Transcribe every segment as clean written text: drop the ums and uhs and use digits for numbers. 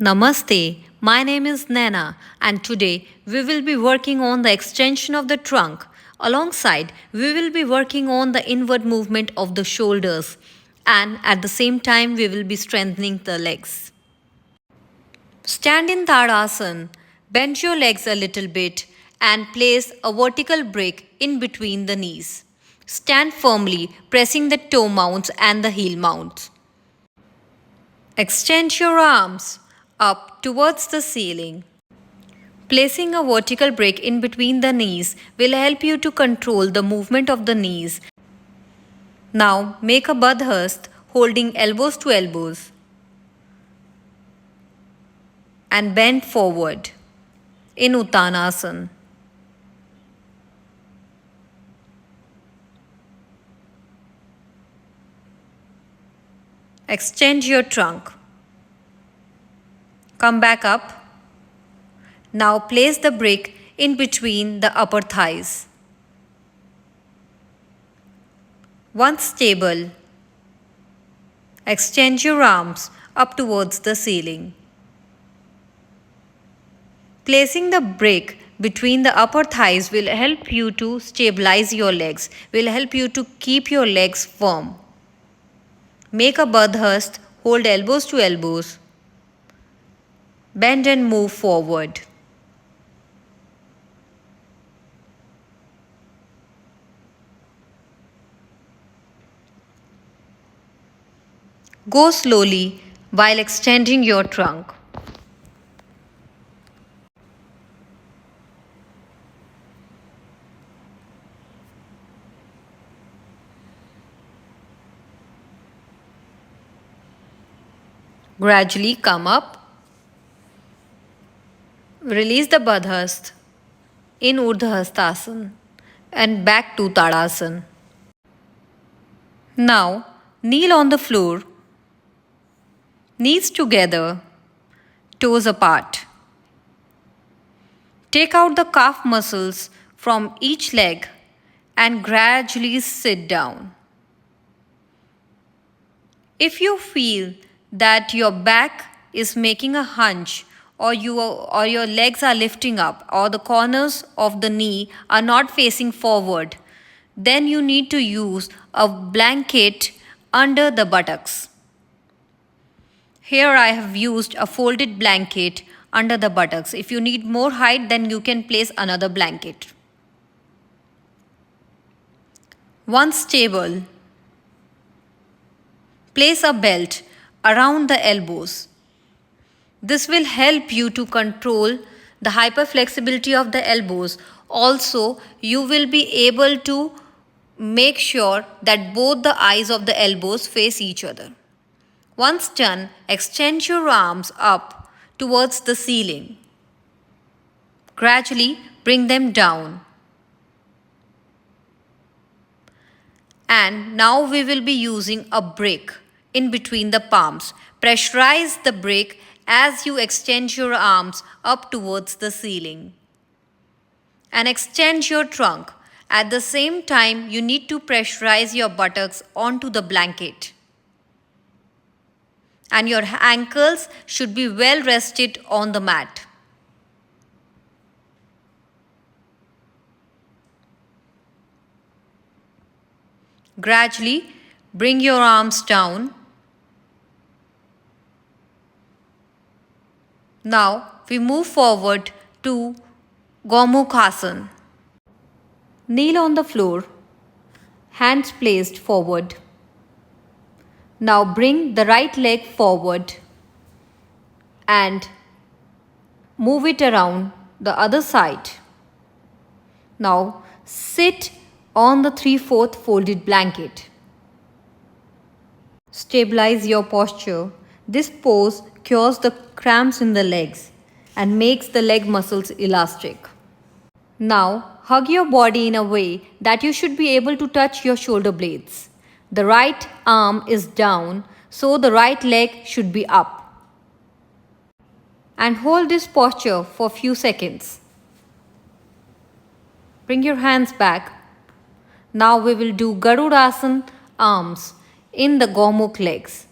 Namaste, my name is Naina and today we will be working on the extension of the trunk. Alongside, we will be working on the inward movement of the shoulders and at the same time we will be strengthening the legs. Stand in Tadasana, bend your legs a little bit and place a vertical break in between the knees. Stand firmly, pressing the toe mounts and the heel mounts. Extend your arms up towards the ceiling. Placing a vertical break in between the knees will help you to control the movement of the knees. Now make a Budhast holding elbows to elbows and bend forward in Uttanasana. Extend your trunk. Come back up. Now place the break in between the upper thighs. Once stable, extend your arms up towards the ceiling. Placing the break between the upper thighs will help you to stabilize your legs, will help you to keep your legs firm. Make a Budhast, hold elbows to elbows. Bend and move forward. Go slowly while extending your trunk. Gradually come up. Release the Budhast in Urdhvastasana and back to Tadasana. Now kneel on the floor, knees together, toes apart. Take out the calf muscles from each leg and gradually sit down. If you feel that your back is making a hunch or your legs are lifting up or the corners of the knee are not facing forward, then you need to use a blanket under the buttocks. Here I have used a folded blanket under the buttocks. If you need more height, then you can place another blanket. Once stable, place a belt around the elbows. This will help you to control the hyperflexibility of the elbows. Also, you will be able to make sure that both the eyes of the elbows face each other. Once done, extend your arms up towards the ceiling. Gradually bring them down. And now we will be using a break in between the palms. Pressurize the break as you extend your arms up towards the ceiling. And extend your trunk. At the same time, you need to pressurize your buttocks onto the blanket. And your ankles should be well rested on the mat. Gradually bring your arms down. Now we move forward to Gomuk Pose. Kneel on the floor, hands placed forward. Now bring the right leg forward and move it around the other side. Now sit on the 3/4 folded blanket. Stabilize your posture. This pose cures the cramps in the legs and makes the leg muscles elastic. Now hug your body in a way that you should be able to touch your shoulder blades. The right arm is down, so the right leg should be up. And hold this posture for a few seconds. Bring your hands back. Now we will do Garudasana arms in the Gomuk legs.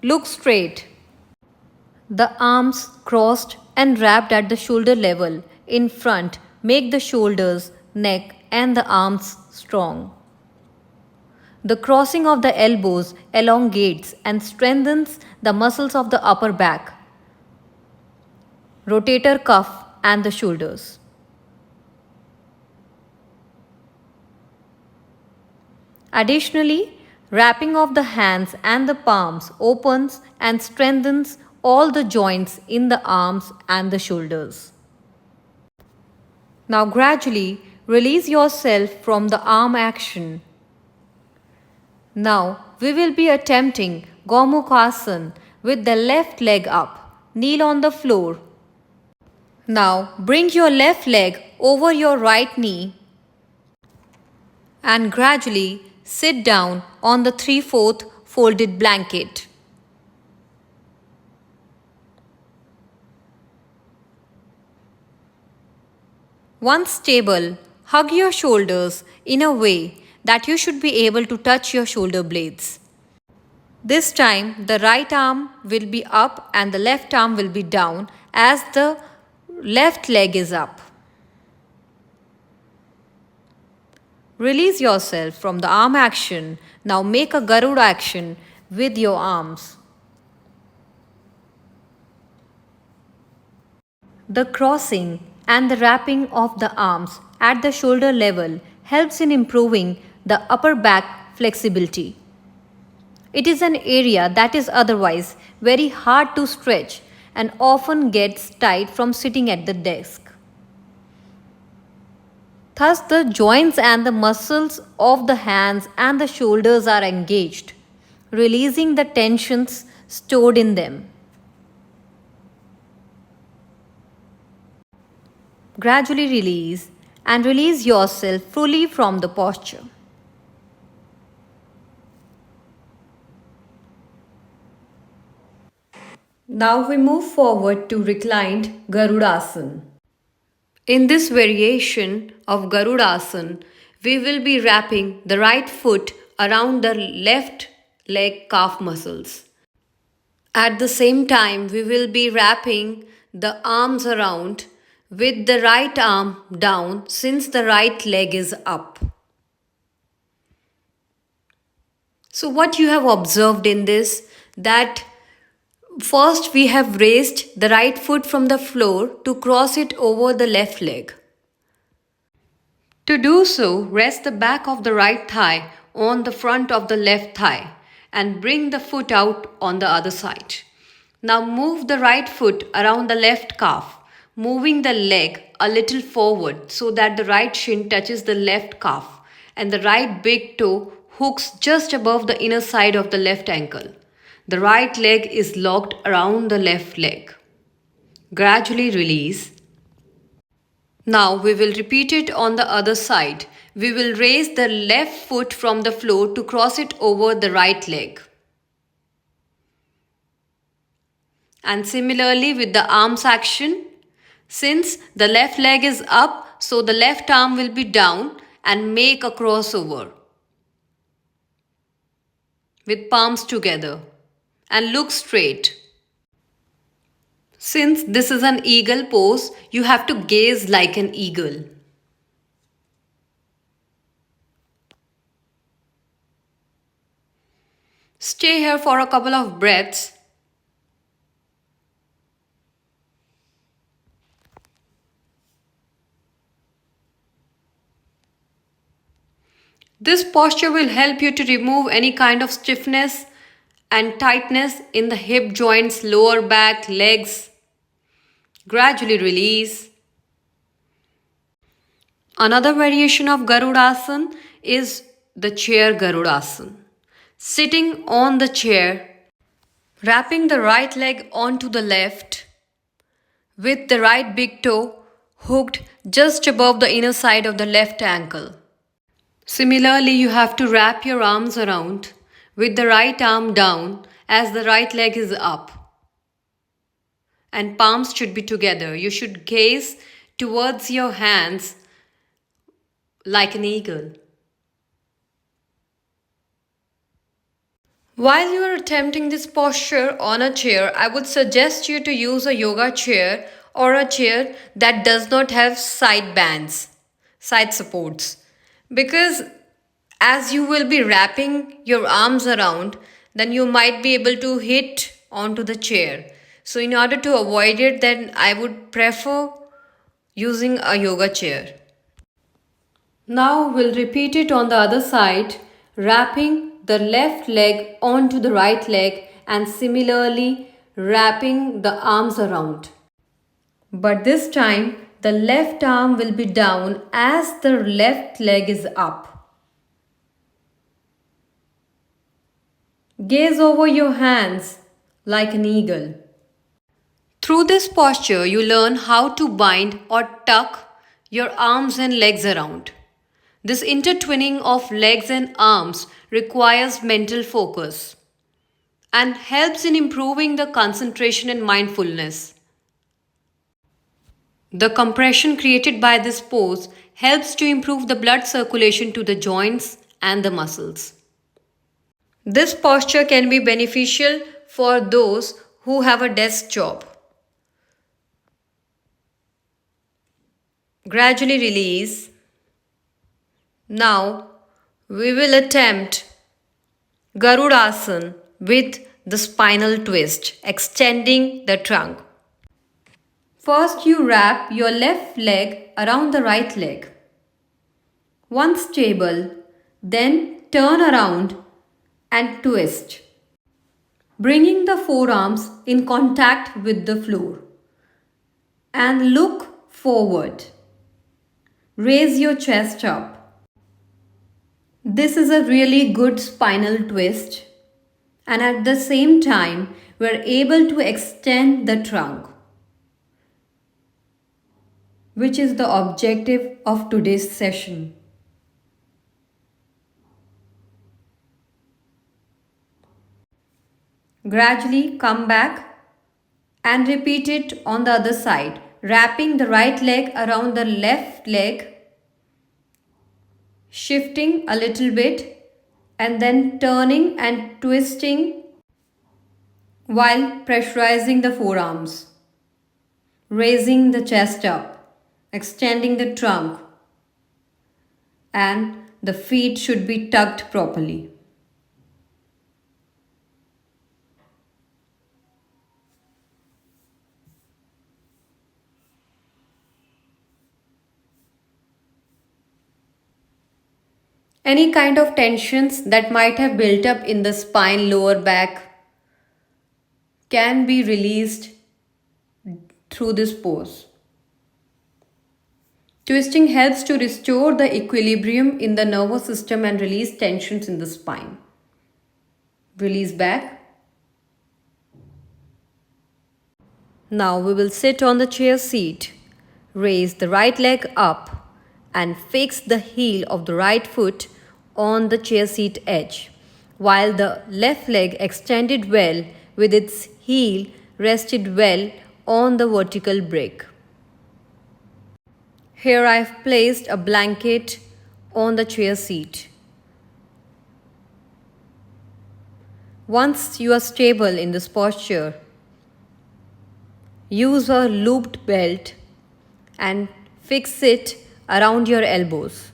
Look straight. The arms crossed and wrapped at the shoulder level. In front, make the shoulders, neck, and the arms strong. The crossing of the elbows elongates and strengthens the muscles of the upper back, rotator cuff, and the shoulders. Additionally, wrapping of the hands and the palms opens and strengthens all the joints in the arms and the shoulders. Now gradually release yourself from the arm action. Now we will be attempting Gomuk Pose with the left leg up. Kneel on the floor. Now bring your left leg over your right knee and gradually sit down on the 3/4 folded blanket. Once stable, hug your shoulders in a way that you should be able to touch your shoulder blades. This time, the right arm will be up and the left arm will be down as the left leg is up. Release yourself from the arm action. Now make a Garuda action with your arms. The crossing and the wrapping of the arms at the shoulder level helps in improving the upper back flexibility. It is an area that is otherwise very hard to stretch and often gets tight from sitting at the desk. Thus, the joints and the muscles of the hands and the shoulders are engaged, releasing the tensions stored in them. Gradually release and release yourself fully from the posture. Now we move forward to Reclined Gudasan. In this variation of Garudasana, we will be wrapping the right foot around the left leg calf muscles. At the same time, we will be wrapping the arms around with the right arm down since the right leg is up. So what you have observed in this, that first we have raised the right foot from the floor to cross it over the left leg. To do so, rest the back of the right thigh on the front of the left thigh and bring the foot out on the other side. Now move the right foot around the left calf, moving the leg a little forward so that the right shin touches the left calf and the right big toe hooks just above the inner side of the left ankle. The right leg is locked around the left leg. Gradually release. Now we will repeat it on the other side. We will raise the left foot from the floor to cross it over the right leg. And similarly with the arms action, since the left leg is up, so the left arm will be down and make a crossover with palms together and look straight. Since this is an eagle pose, you have to gaze like an eagle. Stay here for a couple of breaths. This posture will help you to remove any kind of stiffness and tightness in the hip joints, lower back, legs. Gradually release. Another variation of Garudasana is the chair Garudasana. Sitting on the chair, wrapping the right leg onto the left with the right big toe hooked just above the inner side of the left ankle. Similarly, you have to wrap your arms around with the right arm down as the right leg is up. And palms should be together. You should gaze towards your hands like an eagle. While you are attempting this posture on a chair, I would suggest you to use a yoga chair or a chair that does not have side bands, side supports. Because as you will be wrapping your arms around, then you might be able to hit onto the chair. So, in order to avoid it, then I would prefer using a yoga chair. Now we'll repeat it on the other side, wrapping the left leg onto the right leg and similarly wrapping the arms around. But this time the left arm will be down as the left leg is up. Gaze over your hands like an eagle. Through this posture, you learn how to bind or tuck your arms and legs around. This intertwining of legs and arms requires mental focus and helps in improving the concentration and mindfulness. The compression created by this pose helps to improve the blood circulation to the joints and the muscles. This posture can be beneficial for those who have a desk job. Gradually release. Now we will attempt Garudasana with the spinal twist, extending the trunk. First you wrap your left leg around the right leg. Once stable, then turn around and twist, bringing the forearms in contact with the floor. And look forward. Raise your chest up. This is a really good spinal twist, and at the same time we're able to extend the trunk, which is the objective of today's session. Gradually come back and repeat it on the other side, wrapping the right leg around the left leg, shifting a little bit and then turning and twisting while pressurizing the forearms, raising the chest up, extending the trunk, and the feet should be tucked properly. Any kind of tensions that might have built up in the spine, lower back, can be released through this pose. Twisting helps to restore the equilibrium in the nervous system and release tensions in the spine. Release back. Now we will sit on the chair seat. Raise the right leg up and fix the heel of the right foot on the chair seat edge, while the left leg extended well with its heel rested well on the vertical brick. Here I have placed a blanket on the chair seat. Once you are stable in this posture, use a looped belt and fix it around your elbows.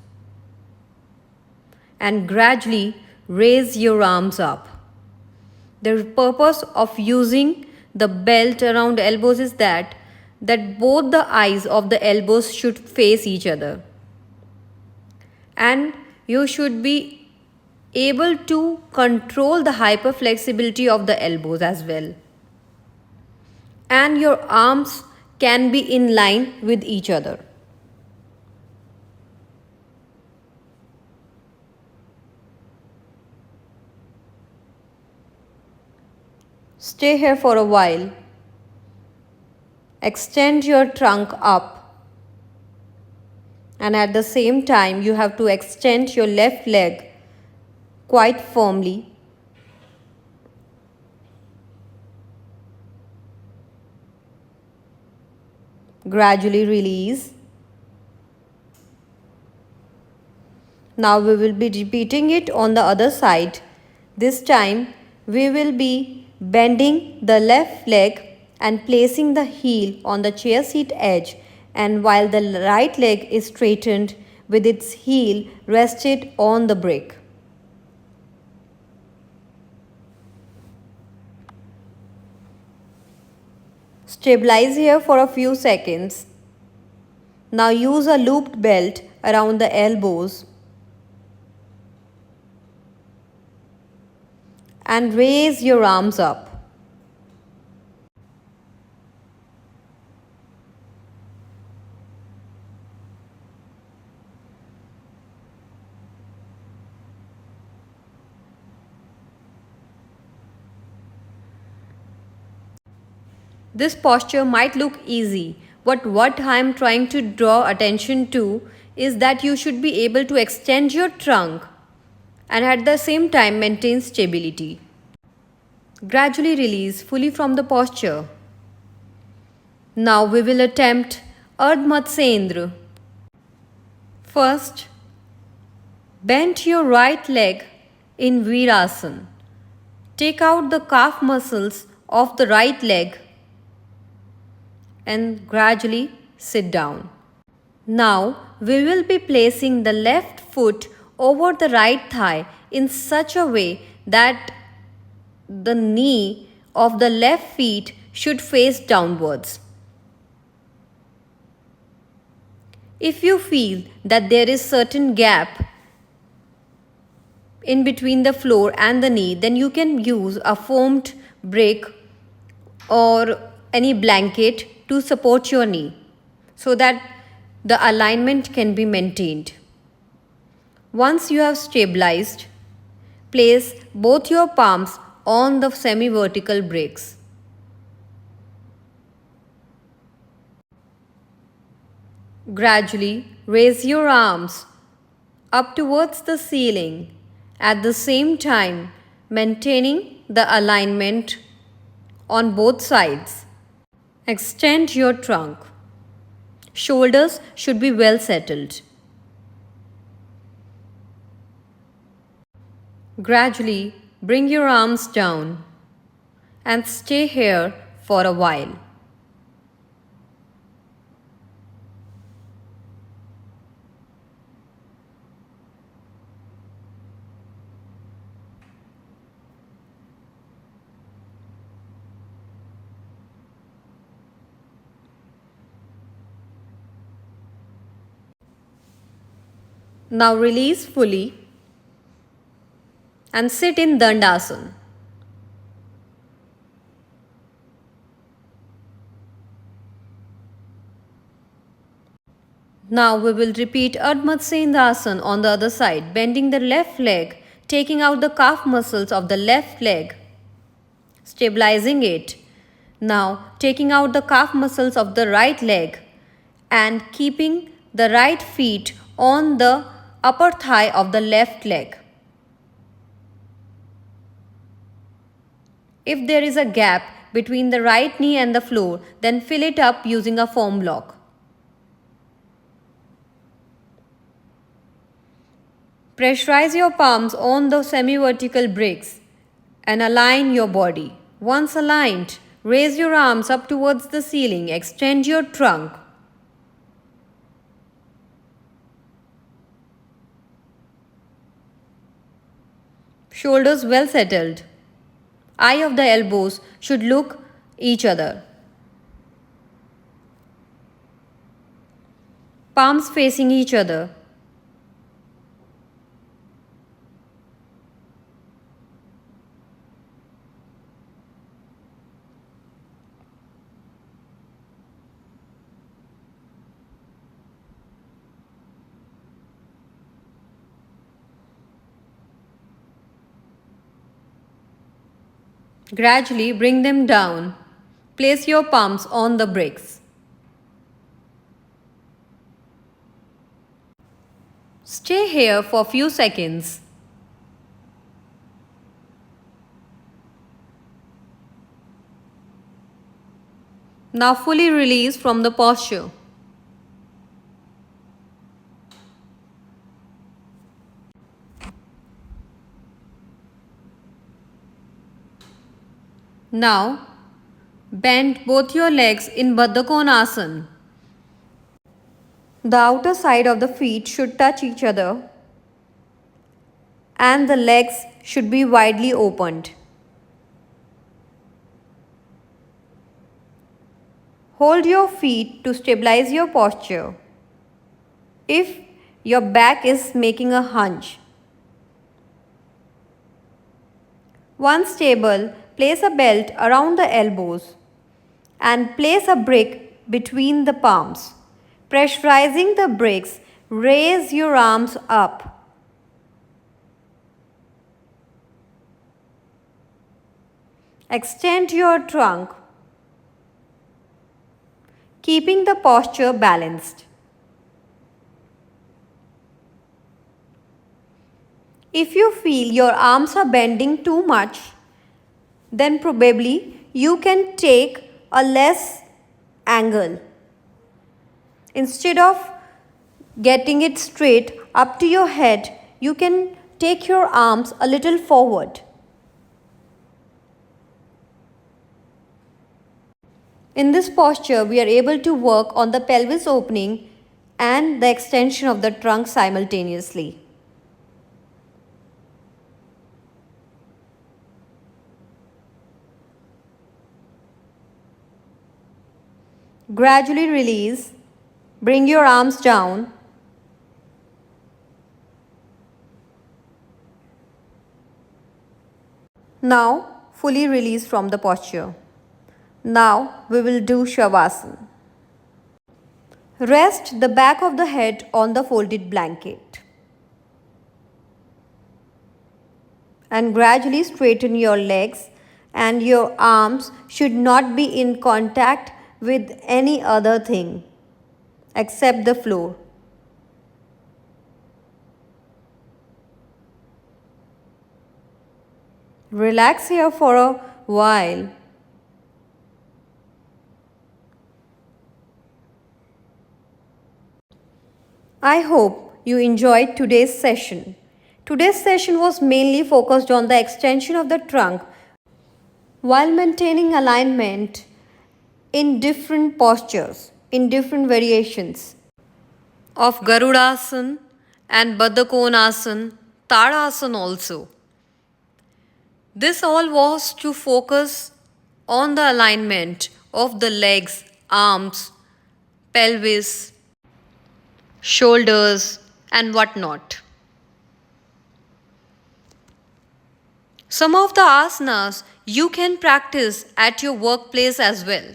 And gradually raise your arms up. The purpose of using the belt around elbows is that both the eyes of the elbows should face each other. And you should be able to control the hyperflexibility of the elbows as well. And your arms can be in line with each other. Stay here for a while. Extend your trunk up. And at the same time, you have to extend your left leg quite firmly. Gradually release. Now we will be repeating it on the other side. This time, we will be bending the left leg and placing the heel on the chair seat edge, and while the right leg is straightened with its heel rested on the brick. Stabilize here for a few seconds. Now use a looped belt around the elbows and raise your arms up. This posture might look easy, but what I am trying to draw attention to is that you should be able to extend your trunk and at the same time maintain stability. Gradually release fully from the posture. Now we will attempt Matsendra. First, bend your right leg in virasana. Take out the calf muscles of the right leg and gradually sit down. Now we will be placing the left foot over the right thigh in such a way that the knee of the left feet should face downwards. If you feel that there is certain gap in between the floor and the knee, then you can use a foamed brick or any blanket to support your knee so that the alignment can be maintained. Once you have stabilized, place both your palms on the semi-vertical bricks. Gradually raise your arms up towards the ceiling, at the same time maintaining the alignment on both sides. Extend your trunk. Shoulders should be well settled. Gradually bring your arms down and stay here for a while. Now release fully and sit in Dandasana. Now we will repeat Matsendra on the other side, bending the left leg, taking out the calf muscles of the left leg, stabilizing it. Now taking out the calf muscles of the right leg and keeping the right feet on the upper thigh of the left leg. If there is a gap between the right knee and the floor, then fill it up using a foam block. Pressurize your palms on the semi-vertical bricks and align your body. Once aligned, raise your arms up towards the ceiling, extend your trunk. Shoulders well settled. Eye of the elbows should look each other. Palms facing each other. Gradually bring them down. Place your palms on the bricks. Stay here for a few seconds. Now fully release from the posture. Now, bend both your legs in Badanasana. The outer side of the feet should touch each other and the legs should be widely opened. Hold your feet to stabilize your posture. If your back is making a hunch, once stable, place a belt around the elbows and place a brick between the palms. Pressurizing the bricks, raise your arms up. Extend your trunk, keeping the posture balanced. If you feel your arms are bending too much, then probably you can take a less angle. Instead of getting it straight up to your head, you can take your arms a little forward. In this posture, we are able to work on the pelvis opening and the extension of the trunk simultaneously. Gradually release. Bring your arms down. Now, fully release from the posture. Now, we will do Shavasan. Rest the back of the head on the folded blanket. And gradually straighten your legs, and your arms should not be in contact with any other thing except the floor. Relax here for a while. I hope you enjoyed today's session. Today's session was mainly focused on the extension of the trunk while maintaining alignment in different postures, in different variations of Garudasana and Badanasana, Tadasana also. This all was to focus on the alignment of the legs, arms, pelvis, shoulders and whatnot. Some of the asanas you can practice at your workplace as well.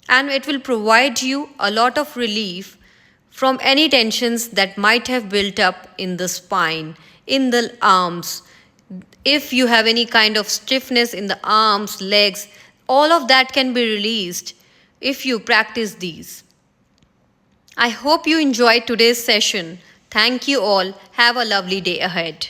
And it will provide you a lot of relief from any tensions that might have built up in the spine, in the arms. If you have any kind of stiffness in the arms, legs, all of that can be released if you practice these. I hope you enjoyed today's session. Thank you all. Have a lovely day ahead.